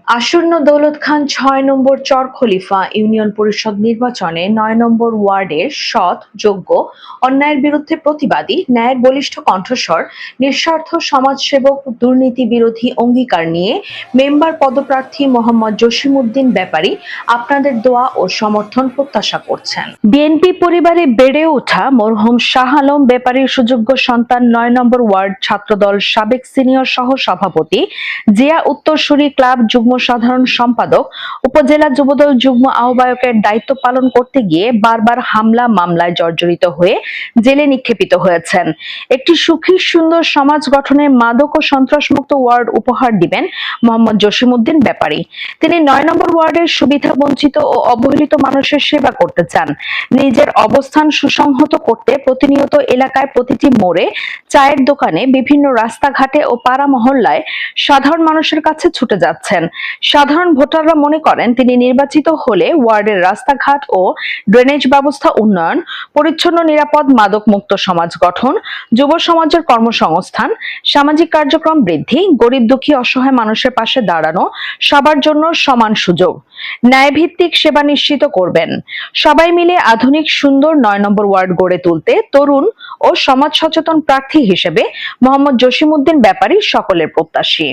আসন্ন দৌলত খান ৬ নম্বর চর খলিফা ইউনিয়ন পরিষদ নির্বাচনে ৯ নম্বর ওয়ার্ডের সৎ, যোগ্য, অন্যায়ের বিরুদ্ধে প্রতিবাদী, ন্যায়ের বলিষ্ঠ কণ্ঠস্বর, নিঃস্বার্থ সমাজসেবক, দুর্নীতি বিরোধী অঙ্গীকার নিয়ে মেম্বার পদপ্রার্থী মোহাম্মদ জসিমউদ্দিন ব্যাপারী আপনাদের দোয়া ও সমর্থন প্রত্যাশা করছেন। বিএনপি পরিবারে বেড়ে ওঠা মরহুম শাহ আলম ব্যাপারীর সুযোগ্য সন্তান ৯ নম্বর ওয়ার্ড ছাত্রদল সাবেক সিনিয়র সহ সভাপতি, জিয়া উত্তরসূরি ক্লাব যুগ্ম সাধারণ সম্পাদক, উপজেলা যুবদল যুগ্ম আহ্বায়কের দায়িত্ব পালন করতে গিয়ে বারবার হামলা মামলায় জর্জরিত হয়ে জেলে নিক্ষেপিত হয়েছেন। একটি সুখী সুন্দর সমাজ গঠনে মাদক ও সন্ত্রাসমুক্ত ওয়ার্ড উপহার দিবেন মোহাম্মদ জসিমউদ্দিন ব্যাপারী। তিনি ৯ নম্বর ওয়ার্ডের সুবিধা বঞ্চিত ও অবহেলিত মানুষের সেবা করতে চান। নিজের অবস্থান সুসংহত করতে প্রতিনিয়ত এলাকায় প্রতিটি মোড়ে, চায়ের দোকানে, বিভিন্ন রাস্তাঘাটে ও পাড়া মহল্লায় সাধারণ মানুষের কাছে ছুটে যাচ্ছেন। সাধারণ ভোটাররা মনে করেন তিনি নির্বাচিত হলে ওয়ার্ডের রাস্তাঘাট ও ড্রেনেজ ব্যবস্থা উন্নয়ন, পরিচ্ছন্ন নিরাপদ মাদক মুক্ত সমাজ গঠন, যুব সমাজের কর্মসংস্থান, সামাজিক কার্যক্রম বৃদ্ধি, গরিব দুঃখী অসহায় মানুষের পাশে দাঁড়ানো, সবার জন্য সমান সুযোগ, ন্যায়ভিত্তিক সেবা নিশ্চিত করবেন। সবাই মিলে আধুনিক সুন্দর ৯ নম্বর ওয়ার্ড গড়ে তুলতে তরুণ ও সমাজ সচেতন প্রার্থী হিসেবে মোহাম্মদ জসিমউদ্দিন ব্যাপারী সকলের প্রত্যাশী।